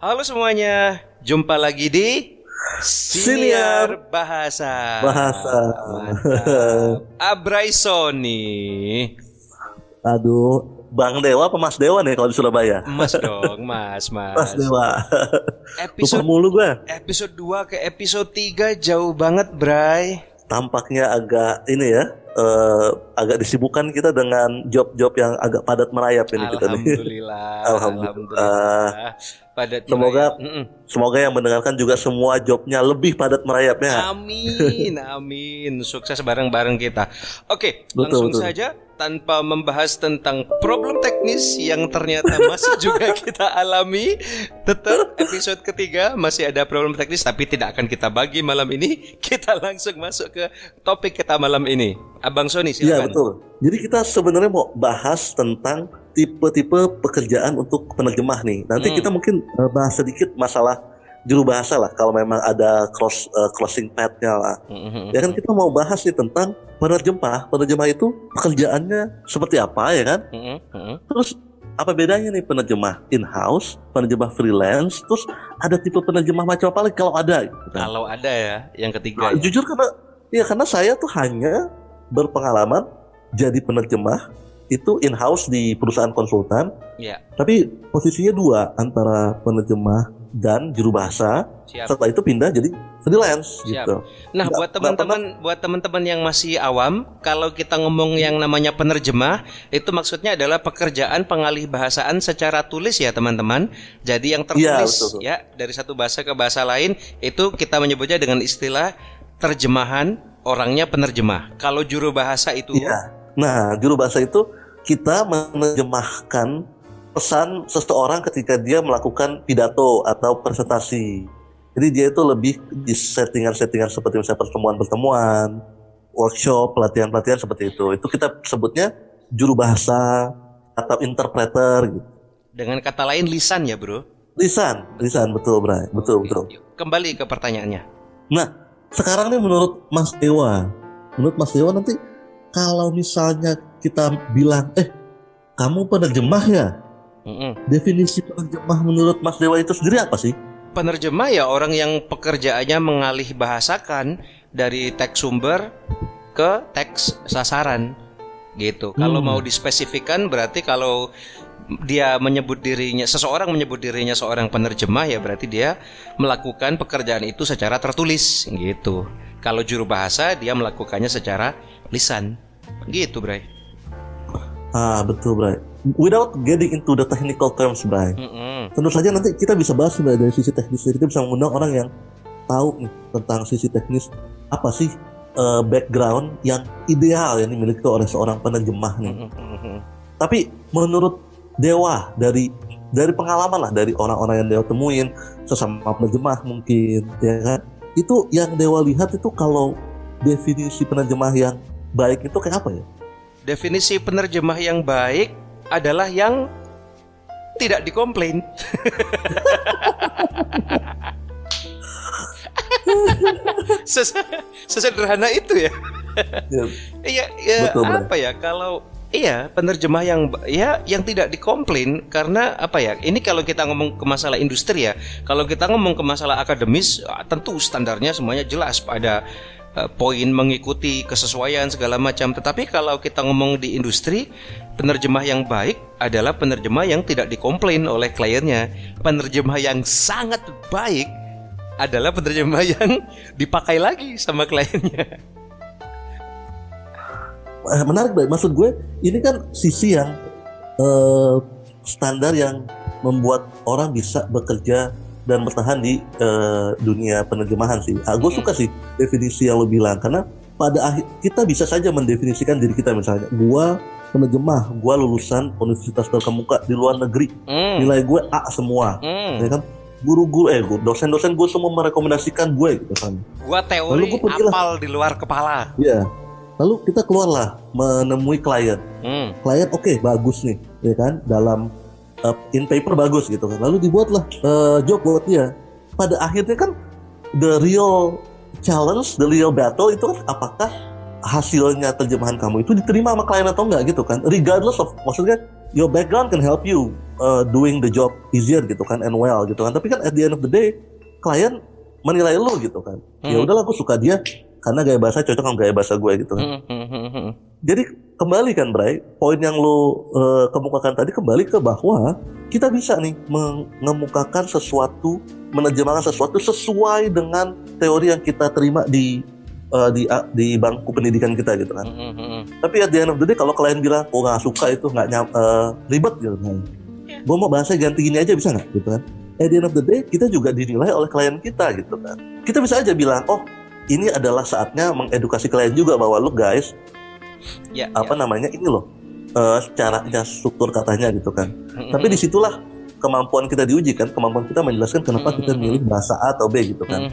Halo semuanya, jumpa lagi di Siniar Bahasa. Mantap. Abraisoni. Aduh, Bang Dewa apa Mas Dewa nih kalau di Surabaya? Mas dong, Mas. Mas Dewa. Lupa Episode mulu gue. episode 2 ke episode 3 jauh banget, Bray. Tampaknya agak ini ya, agak disibukkan kita dengan job-job yang agak padat merayap ini kita nih. Alhamdulillah. Alhamdulillah. Padat Semoga merayap. semoga yang mendengarkan juga semua jobnya lebih padat merayapnya. Amin, amin. Sukses bareng-bareng kita. Oke, Betul, langsung betul. saja tanpa membahas tentang problem teknis yang ternyata masih juga kita alami. Tetap episode ketiga masih ada problem teknis tapi tidak akan kita bagi malam ini. Kita langsung masuk ke topik kita malam ini. Abang Sony Iya silakan. betul. Jadi kita sebenarnya mau bahas tentang tipe-tipe pekerjaan untuk penerjemah nih. Nanti kita mungkin bahas sedikit masalah juru bahasa lah. Kalau memang ada closing pad-nya lah. Ya kan kita mau bahas nih tentang penerjemah. Penerjemah itu pekerjaannya seperti apa ya kan? Terus apa bedanya nih penerjemah in-house, penerjemah freelance, terus ada tipe penerjemah macam apa lagi kalau ada gitu kan. Kalau ada ya, yang ketiga. Nah, jujur karena saya tuh hanya berpengalaman jadi penerjemah itu in-house di perusahaan konsultan, Ya, tapi posisinya dua antara penerjemah dan juru bahasa. siap. Setelah itu pindah jadi freelance Siap. gitu. Nah, Nggak buat teman-teman yang masih awam, kalau kita ngomong yang namanya penerjemah, itu maksudnya adalah pekerjaan pengalih bahasaan secara tulis ya, teman-teman. Jadi yang Iya, tertulis betul. ya dari satu bahasa ke bahasa lain, itu kita menyebutnya dengan istilah terjemahan, orangnya penerjemah. Kalau juru bahasa itu Iya. Nah, juru bahasa itu kita menerjemahkan pesan seseorang ketika dia melakukan pidato atau presentasi. Jadi dia itu lebih di settingan-settingan seperti misalnya pertemuan-pertemuan, workshop, pelatihan-pelatihan seperti itu. Itu kita sebutnya juru bahasa atau interpreter gitu. dengan kata lain lisan ya, Bro. Lisan betul, Bray. Betul. Yuk, kembali ke pertanyaannya. Nah, sekarang nih menurut Mas Dewa nanti kalau misalnya kita bilang, kamu penerjemah ya? Definisi penerjemah menurut Mas Dewa itu sendiri apa sih? Penerjemah ya orang yang pekerjaannya mengalih bahasakan dari teks sumber ke teks sasaran gitu. Kalau mau dispesifikkan berarti kalau seseorang menyebut dirinya seorang penerjemah ya berarti dia melakukan pekerjaan itu secara tertulis gitu. Kalau juru bahasa dia melakukannya secara lisan gitu, Bray. Betul, Bray. Without getting into the technical terms, Bray. Tentu saja nanti kita bisa bahas dari sisi teknisnya. Kita bisa mengundang orang yang tahu nih tentang sisi teknis apa sih background yang ideal yang dimiliki oleh seorang penerjemah nih. Tapi menurut Dewa dari pengalaman lah dari orang-orang yang Dewa temuin sesama penerjemah mungkin ya kan. Itu yang Dewa lihat itu kalau definisi penerjemah yang baik itu kayak apa ya? Definisi penerjemah yang baik adalah yang tidak dikomplain. Sesederhana itu ya. Iya, Betul, apa ya kalau penerjemah yang tidak dikomplain karena apa ya? Ini kalau kita ngomong ke masalah industri ya. Kalau kita ngomong ke masalah akademis, tentu standarnya semuanya jelas pada poin mengikuti kesesuaian segala macam. Tetapi kalau kita ngomong di industri, penerjemah yang baik adalah penerjemah yang tidak dikomplain oleh kliennya. Penerjemah yang sangat baik adalah penerjemah yang dipakai lagi sama kliennya. Menarik, Bray. Maksud gue ini kan sisi yang standar yang membuat orang bisa bekerja dan bertahan di dunia penerjemahan sih. Gue suka sih definisi yang lo bilang karena pada akhir kita bisa saja mendefinisikan diri kita misalnya, gue penerjemah, gue lulusan universitas terkemuka di luar negeri, nilai gue A semua, ya kan? Dosen-dosen gue semua merekomendasikan gue gitu kan. Gua teori apal di luar kepala. Iya. Lalu kita keluarlah menemui klien. Klien oke, bagus nih, ya kan? Dalam in paper bagus gitu kan. Lalu dibuatlah job buat dia. Pada akhirnya kan the real challenge, the real battle itu kan apakah hasilnya terjemahan kamu itu diterima sama klien atau enggak gitu kan. Regardless of, maksudnya your background can help you doing the job easier gitu kan, and well gitu kan. Tapi kan at the end of the day klien menilai lu gitu kan. Ya udahlah, gue suka dia karena gaya bahasa cocok sama gaya bahasa gue gitu kan. Jadi kembali kan Bray, poin yang lu kemukakan tadi kembali ke bahwa kita bisa nih mengemukakan sesuatu, menerjemahkan sesuatu sesuai dengan teori yang kita terima di bangku pendidikan kita gitu kan. Tapi at the end of the day kalau klien bilang, oh nggak suka itu, nggak ribet gitu kan. Gue mau bahasa ganti gini aja bisa nggak gitu kan. At the end of the day kita juga dinilai oleh klien kita gitu kan. Kita bisa aja bilang, oh ini adalah saatnya mengedukasi klien juga bahwa lu guys, namanya ini loh caranya, struktur katanya gitu kan. Tapi disitulah kemampuan kita diuji kan, kemampuan kita menjelaskan kenapa kita milih bahasa A atau B gitu kan.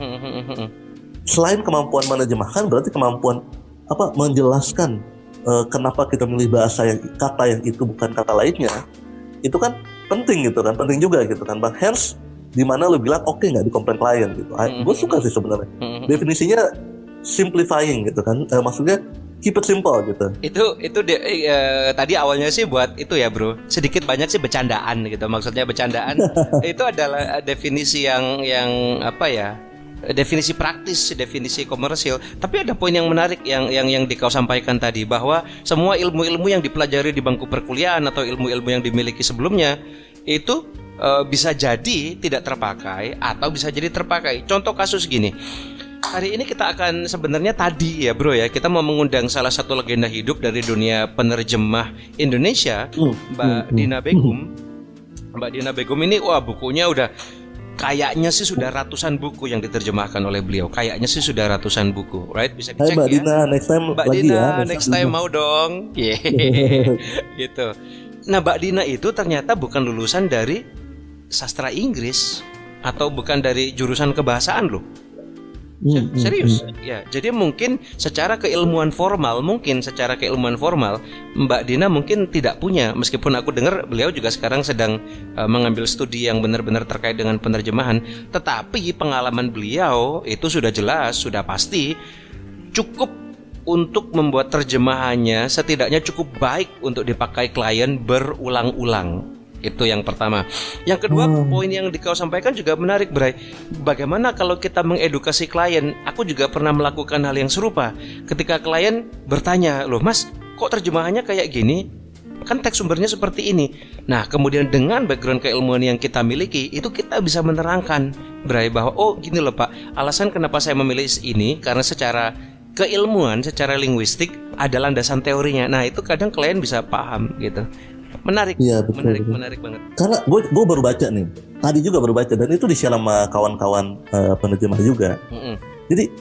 Selain kemampuan menerjemahkan, berarti kemampuan menjelaskan kenapa kita milih bahasa yang kata yang itu bukan kata lainnya, itu kan penting gitu kan, penting juga gitu kan bang. Hence di mana lu bilang oke, nggak dikomplain klien gitu. Gue suka sih sebenarnya definisinya simplifying gitu kan, maksudnya keep it simple gitu. Tadi awalnya sih buat itu ya bro, sedikit banyak sih bercandaan gitu. Maksudnya bercandaan itu adalah definisi yang apa ya, definisi praktis, definisi komersil. Tapi ada poin yang menarik yang kau sampaikan tadi, bahwa semua ilmu-ilmu yang dipelajari di bangku perkuliahan atau ilmu-ilmu yang dimiliki sebelumnya itu bisa jadi tidak terpakai atau bisa jadi terpakai. Contoh kasus gini. Hari ini kita akan sebenarnya tadi ya bro ya, kita mau mengundang salah satu legenda hidup dari dunia penerjemah Indonesia, Mbak Dina Begum. Mbak Dina Begum ini bukunya udah kayaknya sih sudah ratusan buku yang diterjemahkan oleh beliau. Kayaknya sih sudah ratusan buku, right? Bisa dicek. Mbak Dina, next time Mbak lagi Dina, ya. Next time mau dong. Gitu. Nah, Mbak Dina itu ternyata bukan lulusan dari sastra Inggris atau bukan dari jurusan kebahasaan loh. Serius ya. Jadi mungkin secara keilmuan formal Mbak Dina mungkin tidak punya, meskipun aku dengar beliau juga sekarang sedang mengambil studi yang benar-benar terkait dengan penerjemahan. Tetapi pengalaman beliau itu sudah jelas, sudah pasti cukup untuk membuat terjemahannya setidaknya cukup baik untuk dipakai klien berulang-ulang. Itu yang pertama. Yang kedua, poin yang kau sampaikan juga menarik, Bray. Bagaimana kalau kita mengedukasi klien? Aku juga pernah melakukan hal yang serupa. Ketika klien bertanya, loh mas, kok terjemahannya kayak gini? Kan teks sumbernya seperti ini. Nah, kemudian dengan background keilmuan yang kita miliki, itu kita bisa menerangkan, Bray, bahwa oh gini loh Pak, alasan kenapa saya memilih ini karena secara keilmuan, secara linguistik ada landasan teorinya. Nah, itu kadang klien bisa paham gitu. Menarik, ya, menarik banget. Karena gue baru baca nih, tadi juga baru baca, dan itu di-share sama kawan-kawan penerjemah juga. Jadi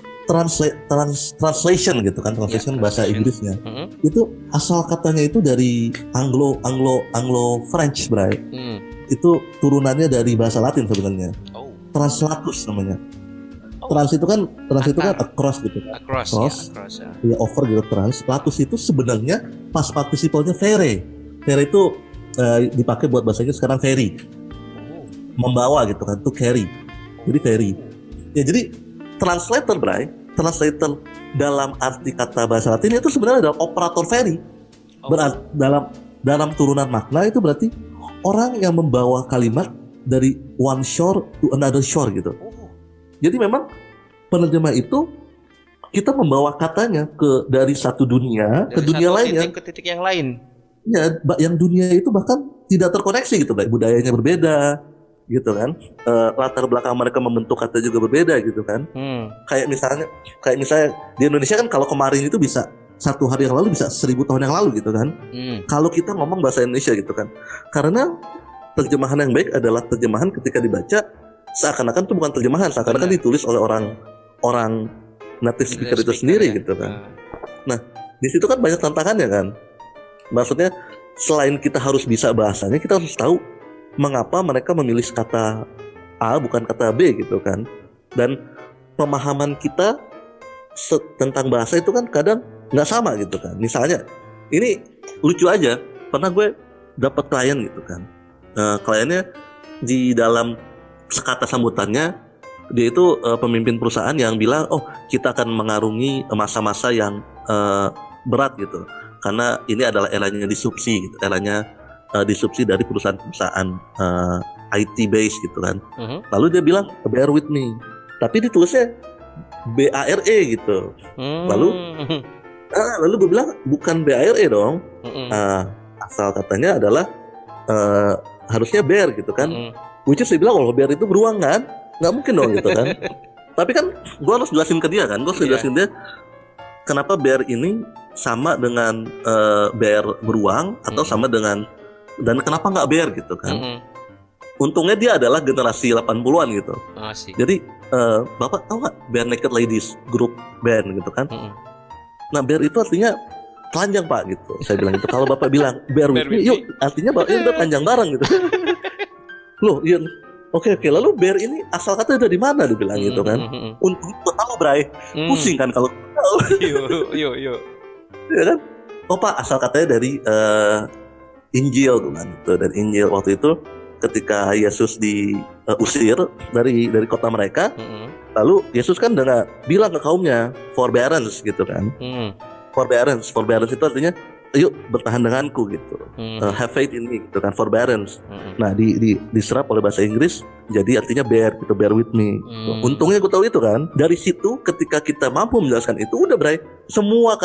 translation gitu kan, translation bahasa Inggrisnya, itu asal katanya itu dari Anglo French, Bray. Itu turunannya dari bahasa Latin sebenarnya. Translatus namanya. Trans itu kan across gitu. Across ya, over gitu. Translatus itu sebenarnya past participalnya fere. Fere itu dipakai buat bahasanya sekarang ferry, membawa gitu kan, to carry. Jadi ferry. Ya jadi translator, Bray, translator dalam arti kata bahasa Latin itu sebenarnya adalah operator ferry. Berarti dalam turunan makna itu berarti orang yang membawa kalimat dari one shore to another shore gitu. Jadi memang penerjemah itu kita membawa katanya dari satu dunia dari ke dunia lainnya, ke titik yang lain. Ya, yang dunia itu bahkan tidak terkoneksi gitu, baik budayanya berbeda, gitu kan, latar belakang mereka membentuk kata juga berbeda gitu kan. Kayak misalnya di Indonesia kan kalau kemarin itu bisa 1 hari yang lalu bisa 1000 tahun yang lalu gitu kan. Kalau kita ngomong bahasa Indonesia gitu kan, karena terjemahan yang baik adalah terjemahan ketika dibaca seakan-akan itu bukan terjemahan, seakan-akan ditulis oleh orang native speaker itu sendiri gitu kan. Nah, di situ kan banyak tantangannya kan. Maksudnya selain kita harus bisa bahasanya, kita harus tahu mengapa mereka memilih kata A bukan kata B gitu kan. Dan pemahaman kita tentang bahasa itu kan kadang nggak sama gitu kan. Misalnya ini lucu aja, pernah gue dapat klien gitu kan. Kliennya di dalam kata sambutannya dia itu pemimpin perusahaan yang bilang, oh kita akan mengarungi masa-masa yang berat gitu. Karena ini adalah eranya disrupsi gitu, eranya disubsidi dari perusahaan-perusahaan IT base gitu kan. Lalu dia bilang bear with me, tapi ditulisnya BARE gitu. Lalu gue bilang bukan BARE dong. Asal katanya adalah harusnya bear gitu kan. Which is dia bilang kalau bear itu beruang kan, nggak mungkin dong gitu kan. Tapi kan gue harus jelasin ke dia kan, gue harus jelasin dia kenapa bear ini sama dengan bear beruang atau sama dengan, dan kenapa nggak bear gitu kan. Untungnya dia adalah generasi 80-an gitu. Jadi Bapak tahu nggak Bare Naked Ladies grup band gitu kan. Nah bear itu artinya telanjang Pak gitu. Saya bilang gitu. Kalau Bapak bilang bear with me, yuk artinya Bapak udah telanjang bareng gitu. Loh iya. Oke. Lalu bear ini asal kata dari mana dibilang gitu kan. Untung gue tahu Bray. Pusing kan kalau tahu. Yo. Ya kan? Oh Pak, asal katanya dari Injil tuh kan. Dari Injil waktu itu ketika Yesus diusir dari kota mereka, lalu Yesus kan udah bilang ke kaumnya forbearance gitu kan. Forbearance itu artinya yuk bertahan denganku gitu. Have faith in me gitu kan, forbearance. Nah diserap oleh bahasa Inggris jadi artinya bear gitu, bear with me. Untungnya gue tahu itu kan. Dari situ ketika kita mampu menjelaskan itu udah Bray, semua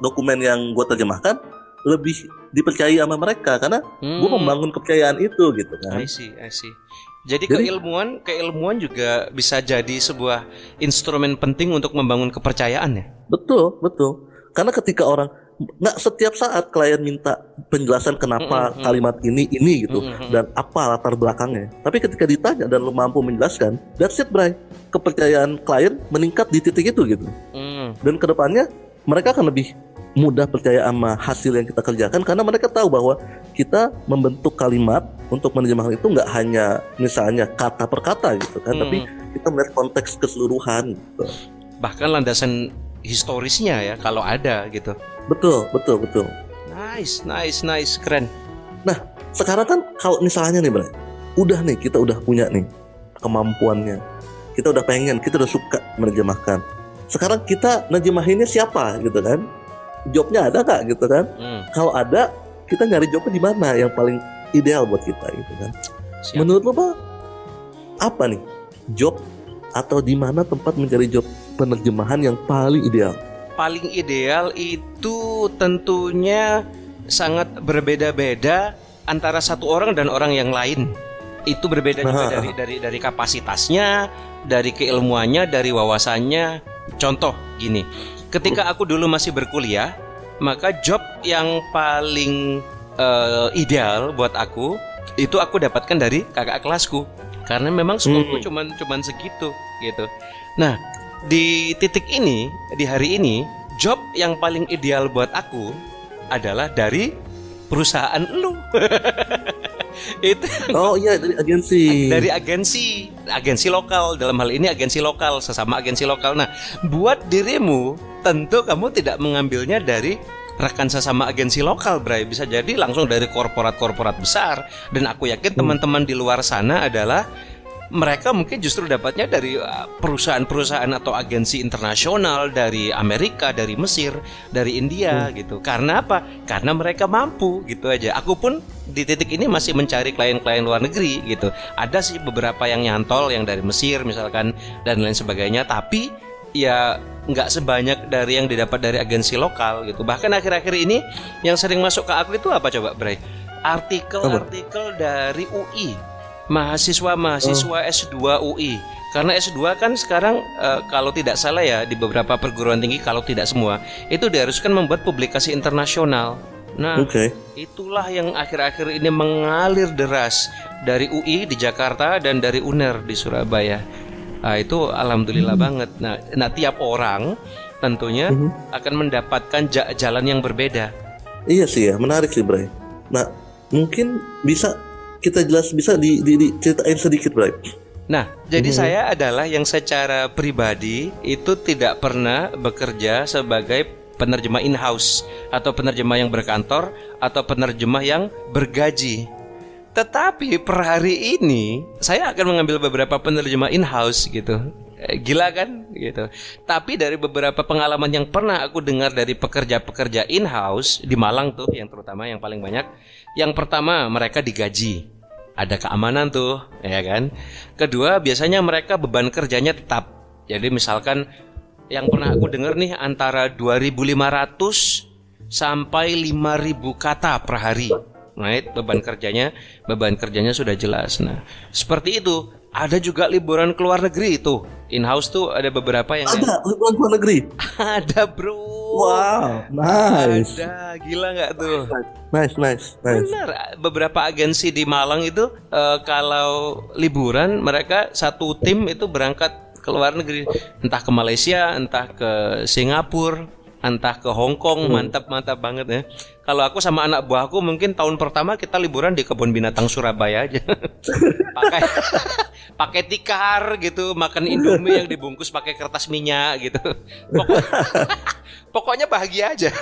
dokumen yang gue terjemahkan lebih dipercayai sama mereka karena gue membangun kepercayaan itu gitu kan. I see. Jadi keilmuan juga bisa jadi sebuah instrumen penting untuk membangun kepercayaan ya. Betul. Karena ketika orang nggak setiap saat klien minta penjelasan kenapa kalimat ini gitu dan apa latar belakangnya. Tapi ketika ditanya dan lo mampu menjelaskan, that's it Bray. Kepercayaan klien meningkat di titik itu gitu. Dan kedepannya mereka akan lebih mudah percaya sama hasil yang kita kerjakan karena mereka tahu bahwa kita membentuk kalimat untuk menerjemahkan itu nggak hanya misalnya kata per kata gitu kan, tapi kita melihat konteks keseluruhan gitu. Bahkan landasan historisnya ya kalau ada gitu. Betul. Nice, keren. Nah sekarang kan kalau misalnya nih Bray, kita udah punya nih kemampuannya, kita udah pengen, kita udah suka menerjemahkan. Sekarang kita nerjemahinnya siapa gitu kan? Jobnya ada nggak gitu kan? Kalau ada, kita nyari jobnya di mana yang paling ideal buat kita gitu kan? Menurut lo Pak, apa nih job atau di mana tempat mencari job penerjemahan yang paling ideal? Paling ideal itu tentunya sangat berbeda-beda antara satu orang dan orang yang lain. Itu berbeda juga dari kapasitasnya, dari keilmuannya, dari wawasannya. Contoh gini. Ketika aku dulu masih berkuliah, maka job yang paling ideal buat aku itu aku dapatkan dari kakak kelasku karena memang skopku cuman segitu gitu. Nah di titik ini, di hari ini, job yang paling ideal buat aku adalah dari perusahaan lu. Itu dari agensi lokal, dalam hal ini agensi lokal, sesama agensi lokal. Nah buat dirimu tentu kamu tidak mengambilnya dari rekan sesama agensi lokal Bray, bisa jadi langsung dari korporat besar. Dan aku yakin teman-teman di luar sana adalah mereka mungkin justru dapatnya dari perusahaan-perusahaan atau agensi internasional dari Amerika, dari Mesir, dari India gitu. Karena apa? Karena mereka mampu gitu aja. Aku pun di titik ini masih mencari klien-klien luar negeri gitu. Ada sih beberapa yang nyantol yang dari Mesir misalkan dan lain sebagainya, tapi ya nggak sebanyak dari yang didapat dari agensi lokal gitu. Bahkan akhir-akhir ini yang sering masuk ke aku itu apa coba Bray? Artikel-artikel dari UI. Mahasiswa S2 UI. Karena S2 kan sekarang kalau tidak salah ya di beberapa perguruan tinggi, kalau tidak semua, itu diharuskan membuat publikasi internasional. Nah, itulah yang akhir-akhir ini mengalir deras dari UI di Jakarta dan dari UNER di Surabaya. Nah, itu alhamdulillah banget. Nah, tiap orang tentunya akan mendapatkan jalan yang berbeda. Iya sih ya, menarik sih Bray. Nah, mungkin bisa diceritain sedikit Bray. Nah, jadi saya adalah yang secara pribadi itu tidak pernah bekerja sebagai penerjemah in-house atau penerjemah yang berkantor atau penerjemah yang bergaji. Tetapi per hari ini saya akan mengambil beberapa penerjemah in-house gitu. Gila kan gitu. Tapi dari beberapa pengalaman yang pernah aku dengar dari pekerja-pekerja in-house di Malang tuh, yang terutama yang paling banyak, yang pertama mereka digaji, ada keamanan tuh, ya kan. Kedua, biasanya mereka beban kerjanya tetap. Jadi misalkan yang pernah aku dengar nih antara 2.500 sampai 5.000 kata per hari. Right? Beban kerjanya sudah jelas. Nah, seperti itu. Ada juga liburan ke luar negeri itu. In-house tuh ada beberapa yang ada liburan ke luar negeri. Ada, bro. Wow, nice. Ada, gila nggak tuh? Nice. Benar, beberapa agensi di Malang itu kalau liburan mereka satu tim itu berangkat ke luar negeri, entah ke Malaysia, entah ke Singapura, entah ke Hong Kong. Mantap banget ya. Kalau aku sama anak buahku mungkin tahun pertama kita liburan di kebun binatang Surabaya aja. pakai tikar gitu, makan Indomie yang dibungkus pakai kertas minyak gitu. Pokoknya bahagia aja.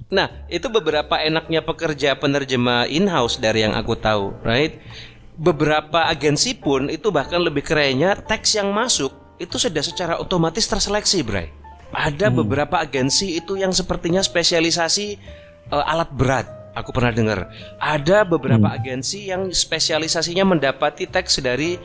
Nah, itu beberapa enaknya pekerja penerjemah in-house dari yang aku tahu, right? Beberapa agensi pun itu bahkan lebih kerennya, teks yang masuk itu sudah secara otomatis terseleksi, Bray. Ada beberapa agensi itu yang sepertinya spesialisasi alat berat. Aku pernah dengar. Ada beberapa agensi yang spesialisasinya mendapati teks dari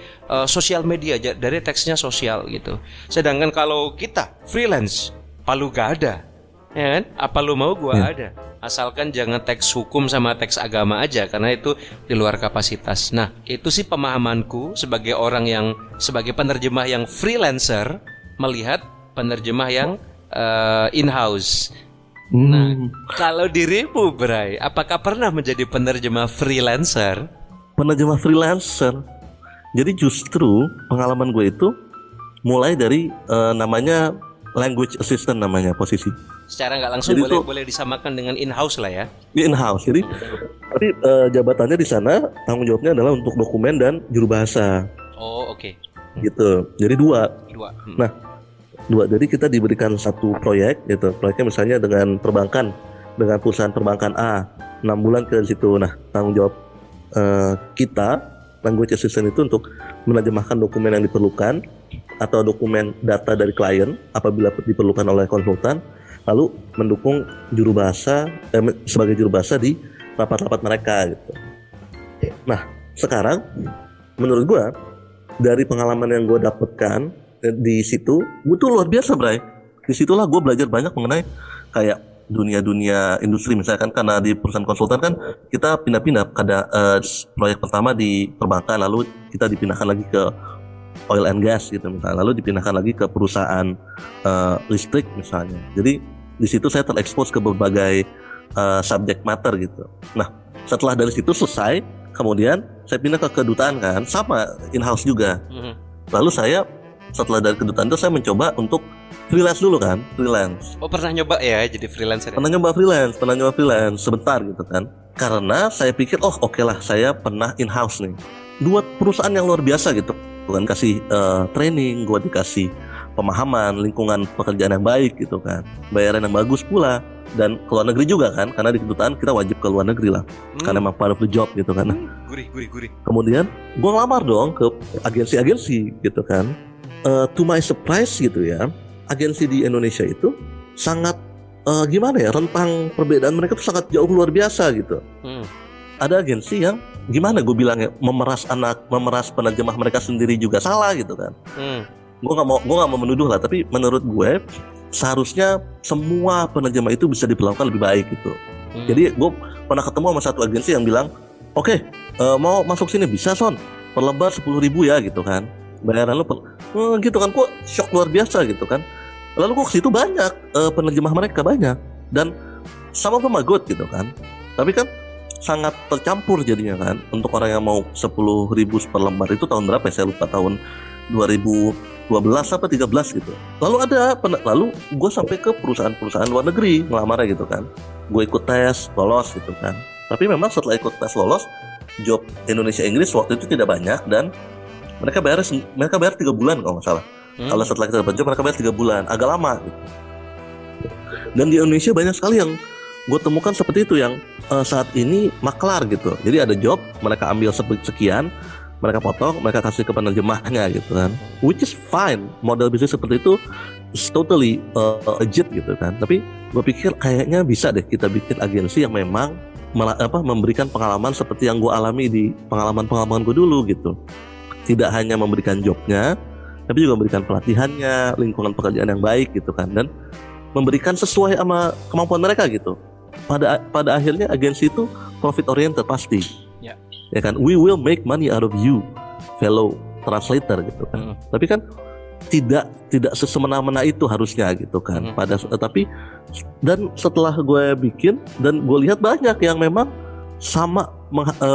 sosial media, dari teksnya sosial gitu. Sedangkan kalau kita freelance, palu gak ada, ya kan? Apa lu mau gua ada. Asalkan jangan teks hukum sama teks agama aja, karena itu di luar kapasitas. Nah, itu sih pemahamanku sebagai orang yang sebagai penerjemah yang freelancer melihat penerjemah yang in-house. Nah, kalau dirimu, Bray, apakah pernah menjadi penerjemah freelancer? Penerjemah freelancer. Jadi justru pengalaman gue itu mulai dari namanya language assistant namanya posisi. Secara nggak langsung boleh disamakan dengan in-house lah ya. Di in-house. Jadi tapi jabatannya di sana tanggung jawabnya adalah untuk dokumen dan juru bahasa. Oh, oke. Gitu. Jadi dua. Nah, dua. Jadi kita diberikan satu proyek gitu. Proyeknya misalnya dengan perbankan, dengan perusahaan perbankan A, 6 bulan ke situ. Nah, tanggung jawab kita language assistant itu untuk menerjemahkan dokumen yang diperlukan atau dokumen data dari klien apabila diperlukan oleh konsultan, lalu mendukung juru bahasa sebagai juru bahasa di rapat-rapat mereka gitu. Nah, sekarang menurut gue dari pengalaman yang gue dapatkan di situ, gue tuh luar biasa, Bray. Disitulah gue belajar banyak mengenai kayak dunia industri, misalkan karena di perusahaan konsultan kan kita pindah-pindah. Ada proyek pertama di perbankan, lalu kita dipindahkan lagi ke oil and gas gitu misalnya, lalu dipindahkan lagi ke perusahaan listrik misalnya. Jadi di situ saya terekspos ke berbagai subject matter gitu. Nah, setelah dari situ selesai, kemudian saya pindah ke kedutaan kan, sama in-house juga. Lalu saya setelah dari kedutaan itu saya mencoba untuk freelance dulu kan, freelance. Oh, pernah nyoba ya jadi freelancer? Pernah nyoba freelance sebentar gitu kan. Karena saya pikir oke lah, saya pernah in-house nih. 2 perusahaan yang luar biasa gitu. Kan kasih training, gua dikasih pemahaman, lingkungan pekerjaan yang baik gitu kan. Bayaran yang bagus pula, dan ke luar negeri juga kan, karena di kedutaan kita wajib ke luar negeri lah. Karena memang part of the job gitu kan. Gurih. Kemudian gua ngelamar dong ke agensi-agensi gitu kan. To my surprise gitu ya, agensi di Indonesia itu sangat gimana ya, rentang perbedaan mereka tuh sangat jauh luar biasa gitu. Ada agensi yang gimana gue bilangnya, memeras penerjemah mereka sendiri juga salah gitu kan. Gue nggak mau menuduh lah, tapi menurut gue seharusnya semua penerjemah itu bisa diperlakukan lebih baik gitu. Jadi gue pernah ketemu sama satu agensi yang bilang, oke, mau masuk sini bisa Son, per lembar 10.000 ya gitu kan. Bayaran lu gitu kan, kok shock luar biasa gitu kan. Lalu kok situ banyak penerjemah mereka banyak, dan sama sama good gitu kan. Tapi kan sangat tercampur jadinya kan. Untuk orang yang mau 10.000 per lembar itu tahun berapa ya, saya lupa, tahun 2012 apa 13 gitu. Lalu gue sampai ke perusahaan-perusahaan luar negeri ngelamarnya gitu kan. Gue ikut tes, lolos gitu kan. Tapi memang setelah ikut tes lolos, job Indonesia Inggris waktu itu tidak banyak, dan mereka bayar 3 bulan kalau nggak salah. Kalau setelah kita dapat job mereka bayar 3 bulan, agak lama gitu. Dan di Indonesia banyak sekali yang gue temukan seperti itu, yang saat ini maklar gitu. Jadi ada job, mereka ambil sekian, mereka potong, mereka kasih ke penerjemahnya gitu kan, which is fine. Model bisnis seperti itu is totally legit gitu kan. Tapi gue pikir kayaknya bisa deh kita bikin agensi yang memang memberikan pengalaman seperti yang gue alami di pengalaman gue dulu gitu. Tidak hanya memberikan jobnya, tapi juga memberikan pelatihannya, lingkungan pekerjaan yang baik gitu kan, dan memberikan sesuai sama kemampuan mereka gitu. Pada akhirnya agensi itu profit oriented pasti. Ya kan, we will make money out of you, fellow translator gitu kan. Tapi kan tidak sesemena-mena itu harusnya gitu kan. Tapi dan setelah gue bikin dan gue lihat banyak yang memang sama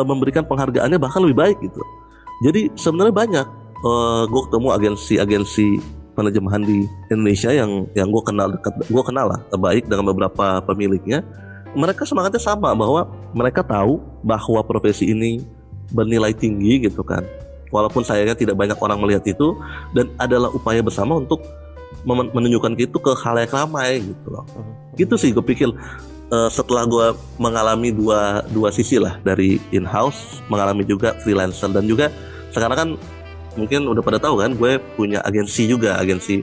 memberikan penghargaannya bahkan lebih baik gitu. Jadi sebenarnya banyak gue ketemu agensi penerjemahan di Indonesia yang gue kenal lah baik dengan beberapa pemiliknya. Mereka semangatnya sama, bahwa mereka tahu bahwa profesi ini bernilai tinggi gitu kan. Walaupun sayangnya tidak banyak orang melihat itu, dan adalah upaya bersama untuk menunjukkan itu ke khalayak ramai gitu loh. Gitu sih gue pikir setelah gue mengalami dua sisi lah, dari in-house, mengalami juga freelancer, dan juga sekarang kan mungkin udah pada tahu kan gue punya agensi juga, agensi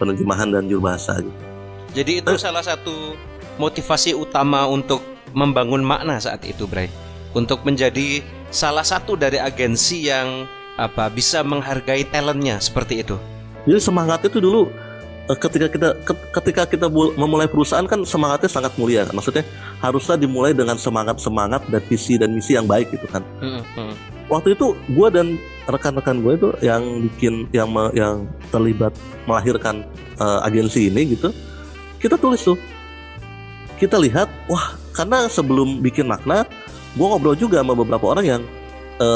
penerjemahan dan juru bahasa gitu. Jadi itu salah satu motivasi utama untuk membangun makna saat itu, Bray, untuk menjadi salah satu dari agensi yang bisa menghargai talentnya seperti itu. Jadi semangat itu dulu ketika kita memulai perusahaan kan semangatnya sangat mulia kan. Maksudnya harusnya dimulai dengan semangat dan visi dan misi yang baik gitu kan. Waktu itu gue dan rekan-rekan gue itu yang terlibat melahirkan agensi ini gitu, kita tulis tuh, kita lihat, wah, karena sebelum bikin makna gue ngobrol juga sama beberapa orang yang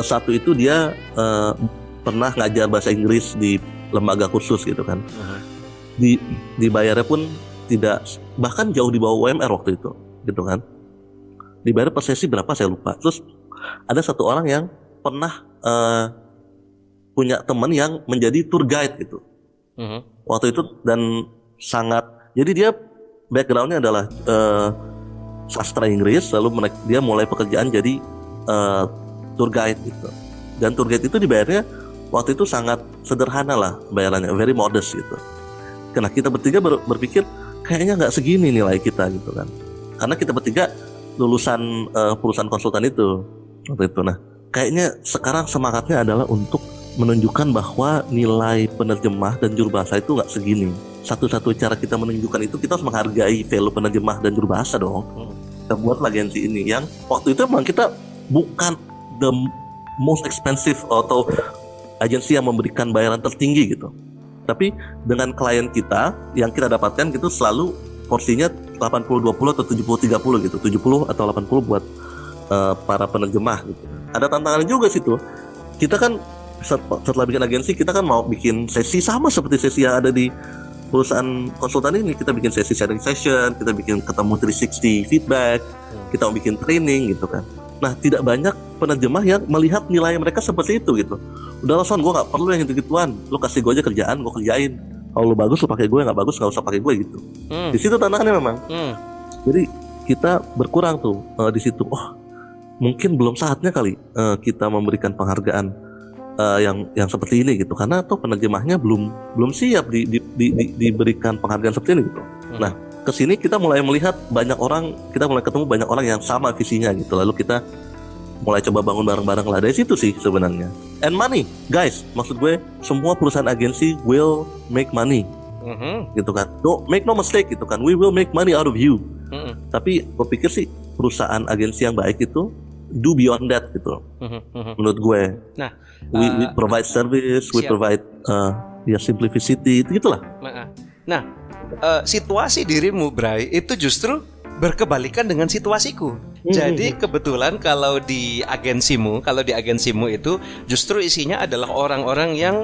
satu itu dia pernah ngajar bahasa Inggris di lembaga khusus gitu kan. Dibayarnya pun tidak, bahkan jauh di bawah UMR waktu itu gitu kan. Dibayar per sesi berapa saya lupa. Terus ada satu orang yang pernah punya teman yang menjadi tour guide gitu waktu itu, dan sangat, jadi dia backgroundnya adalah sastra Inggris, lalu dia mulai pekerjaan jadi tour guide gitu. Dan tour guide itu dibayarnya waktu itu sangat sederhana lah bayarannya, very modest gitu. Karena kita bertiga berpikir kayaknya nggak segini nilai kita gitu kan, karena kita bertiga lulusan perusahaan konsultan itu waktu itu. Nah, kayaknya sekarang semangatnya adalah untuk menunjukkan bahwa nilai penerjemah dan juru bahasa itu nggak segini. Satu-satu cara kita menunjukkan itu, kita harus menghargai value penerjemah dan juru bahasa dong. Kita buat agensi ini yang waktu itu memang kita bukan the most expensive atau agensi yang memberikan bayaran tertinggi gitu. Tapi dengan klien kita yang kita dapatkan gitu selalu porsinya 80-20 atau 70-30 gitu. 70 atau 80 buat para penerjemah gitu. Ada tantangan juga situ. Kita kan setelah bikin agensi, kita kan mau bikin sesi sama seperti sesi yang ada di perusahaan konsultan ini. Kita bikin sesi sharing session, kita bikin ketemu 360 feedback, kita mau bikin training gitu kan. Nah, tidak banyak penerjemah yang melihat nilai mereka seperti itu gitu. Udah lah Son, gue gak perlu yang gitu-gituan, lo kasih gue aja kerjaan, gue kerjain. Kalau lo bagus lo pakai gue, gak bagus gak usah pakai gue gitu. Di situ tantangannya memang. Jadi kita berkurang tuh di situ. Oh, mungkin belum saatnya kali kita memberikan penghargaan yang seperti ini gitu, karena tuh penerjemahnya belum siap diberikan penghargaan seperti ini gitu. Nah, kesini kita mulai melihat kita mulai ketemu banyak orang yang sama visinya gitu, lalu kita mulai coba bangun bareng-bareng lah. Dari situ sih sebenarnya. And money, guys, maksud gue semua perusahaan agensi will make money, gitu kan. Make no mistake gitu kan, we will make money out of you. Tapi gue pikir sih perusahaan agensi yang baik itu do beyond that gitu. Menurut gue. Nah, we provide service, we provide simplicity, itu gitulah. Nah, situasi dirimu, Bray, itu justru berkebalikan dengan situasiku. Jadi kebetulan kalau di agensimu itu justru isinya adalah orang-orang yang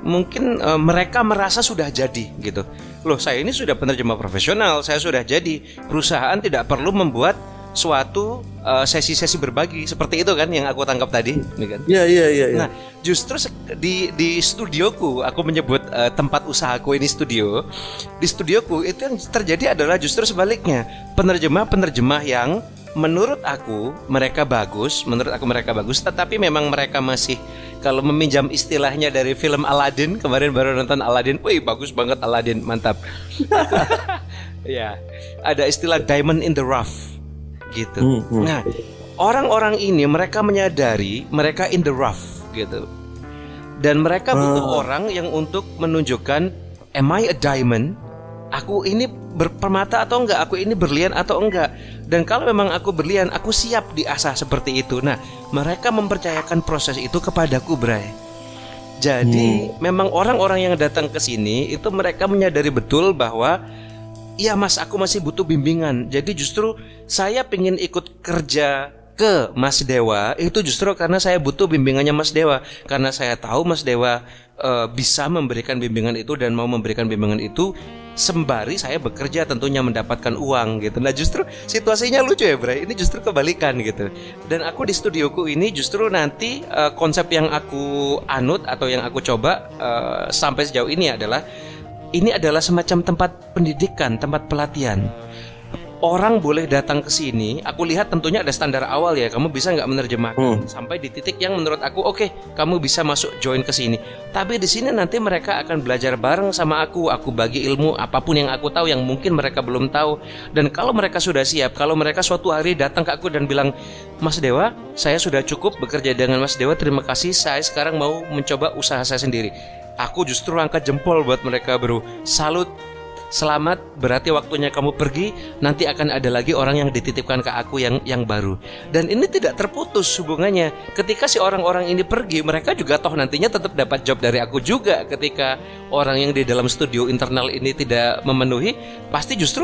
mungkin mereka merasa sudah jadi gitu. Loh, saya ini sudah penerjemah profesional, saya sudah jadi. Perusahaan tidak perlu membuat suatu sesi-sesi berbagi seperti itu kan yang aku tangkap tadi, kan? Iya. Nah, justru di studioku, aku menyebut tempat usahaku ini studio. Di studioku itu yang terjadi adalah justru sebaliknya, penerjemah yang menurut aku mereka bagus, tetapi memang mereka masih, kalau meminjam istilahnya dari film Aladdin, kemarin baru nonton Aladdin, wih bagus banget Aladdin, mantap. Ya, ada istilah diamond in the rough gitu. Nah, orang-orang ini mereka menyadari mereka in the rough gitu. Dan mereka butuh orang yang untuk menunjukkan, am I a diamond? Aku ini berpermata atau enggak? Aku ini berlian atau enggak? Dan kalau memang aku berlian, aku siap diasah seperti itu. Nah, mereka mempercayakan proses itu kepadaku, Bray. Jadi, memang orang-orang yang datang ke sini itu mereka menyadari betul bahwa, iya Mas, aku masih butuh bimbingan. Jadi justru saya pengen ikut kerja ke Mas Dewa itu justru karena saya butuh bimbingannya Mas Dewa. Karena saya tahu Mas Dewa bisa memberikan bimbingan itu dan mau memberikan bimbingan itu sembari saya bekerja tentunya mendapatkan uang gitu. Nah justru situasinya lucu ya Bray, ini justru kebalikan gitu. Dan aku di studioku ini justru nanti konsep yang aku anut atau yang aku coba sampai sejauh ini adalah semacam tempat pendidikan, tempat pelatihan. Orang boleh datang ke sini. Aku lihat tentunya ada standar awal ya. Kamu bisa nggak menerjemahkan sampai di titik yang menurut aku oke, kamu bisa masuk join ke sini. Tapi di sini nanti mereka akan belajar bareng sama aku. Aku bagi ilmu apapun yang aku tahu yang mungkin mereka belum tahu. Dan kalau mereka sudah siap, kalau mereka suatu hari datang ke aku dan bilang, Mas Dewa, saya sudah cukup bekerja dengan Mas Dewa. Terima kasih. Saya sekarang mau mencoba usaha saya sendiri. Aku justru angkat jempol buat mereka, bro. Salut. Selamat, berarti waktunya kamu pergi. Nanti akan ada lagi orang yang dititipkan ke aku yang baru. Dan ini tidak terputus hubungannya. Ketika si orang-orang ini pergi, mereka juga toh nantinya tetap dapat job dari aku juga. Ketika orang yang di dalam studio internal ini tidak memenuhi, pasti justru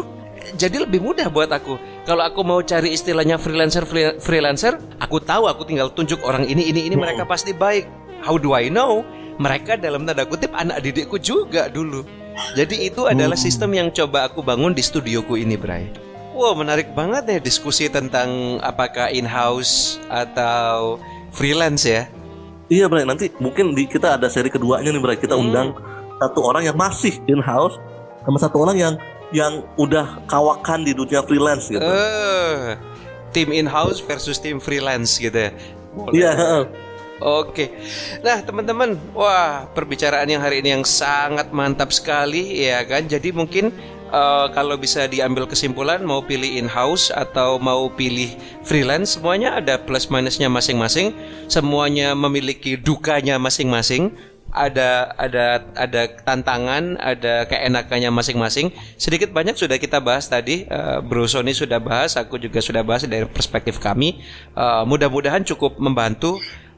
jadi lebih mudah buat aku. Kalau aku mau cari istilahnya freelancer, aku tahu aku tinggal tunjuk orang ini mereka pasti baik. How do I know? Mereka dalam tanda kutip anak didikku juga dulu. Jadi itu adalah sistem yang coba aku bangun di studioku ini, Bray. Wow, menarik banget ya diskusi tentang apakah in-house atau freelance ya. Iya, Bray, nanti mungkin kita ada seri keduanya nih, Bray. Kita undang satu orang yang masih in-house sama satu orang yang udah kawakan di dunia freelance gitu. Tim in-house versus tim freelance gitu ya. Iya, Oke. Nah, teman-teman, wah, perbicaraan yang hari ini yang sangat mantap sekali ya kan. Jadi mungkin kalau bisa diambil kesimpulan, mau pilih in-house atau mau pilih freelance, semuanya ada plus minusnya masing-masing. Semuanya memiliki dukanya masing-masing. Ada tantangan, ada keenakannya masing-masing. Sedikit banyak sudah kita bahas tadi. Bro Sony sudah bahas, aku juga sudah bahas dari perspektif kami. Mudah-mudahan cukup membantu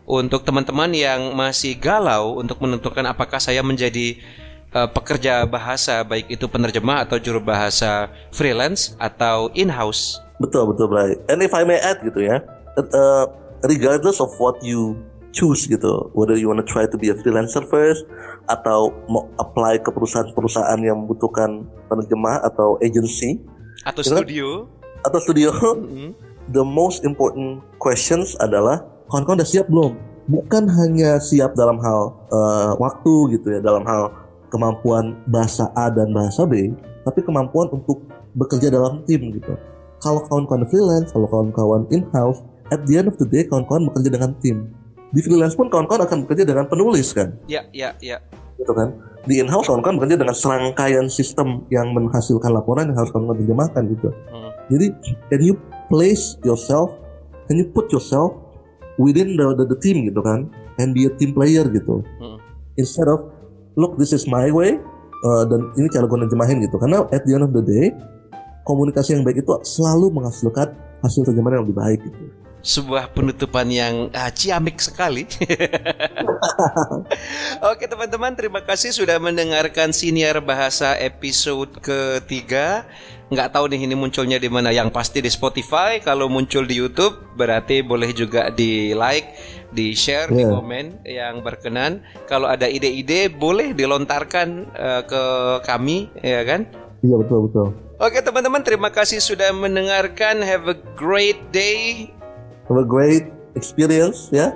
untuk teman-teman yang masih galau untuk menentukan apakah saya menjadi pekerja bahasa, baik itu penerjemah atau juru bahasa freelance atau in-house. Betul, Bray. And if I may add gitu ya, regardless of what you choose gitu, whether you wanna try to be a freelancer first atau mau apply ke perusahaan-perusahaan yang membutuhkan penerjemah atau agency atau studio, the most important questions adalah kawan-kawan udah siap belum? Bukan hanya siap dalam hal waktu gitu ya, dalam hal kemampuan bahasa A dan bahasa B, tapi kemampuan untuk bekerja dalam tim gitu. Kalau kawan-kawan freelance, kalau kawan-kawan in-house, at the end of the day kawan-kawan bekerja dengan tim. Di freelance pun kawan-kawan akan bekerja dengan penulis kan? Ya. Gitu kan? Di in-house kawan-kawan bekerja dengan serangkaian sistem yang menghasilkan laporan yang harus kawan-kawan terjemahkan gitu. Jadi, can you put yourself within the team gitu kan, and be a team player gitu. Instead of look, this is my way, dan ini cara gue nerjemahin gitu. Karena at the end of the day, komunikasi yang baik itu selalu menghasilkan hasil terjemahan yang lebih baik gitu. Sebuah penutupan yang ciamik sekali. Oke teman-teman, terima kasih sudah mendengarkan Siniar Bahasa episode ketiga. Nggak tahu nih ini munculnya di mana. Yang pasti di Spotify. Kalau muncul di YouTube berarti boleh juga di like, di share, di komen yang berkenan. Kalau ada ide-ide boleh dilontarkan ke kami, ya kan? Iya, betul. Oke teman-teman, terima kasih sudah mendengarkan. Have a great day. Have a great experience ya.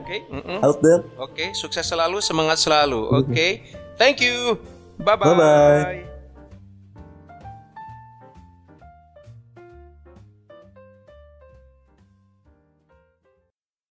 Out there. Oke, sukses selalu, semangat selalu. Oke. Thank you. Bye-bye. Bye-bye.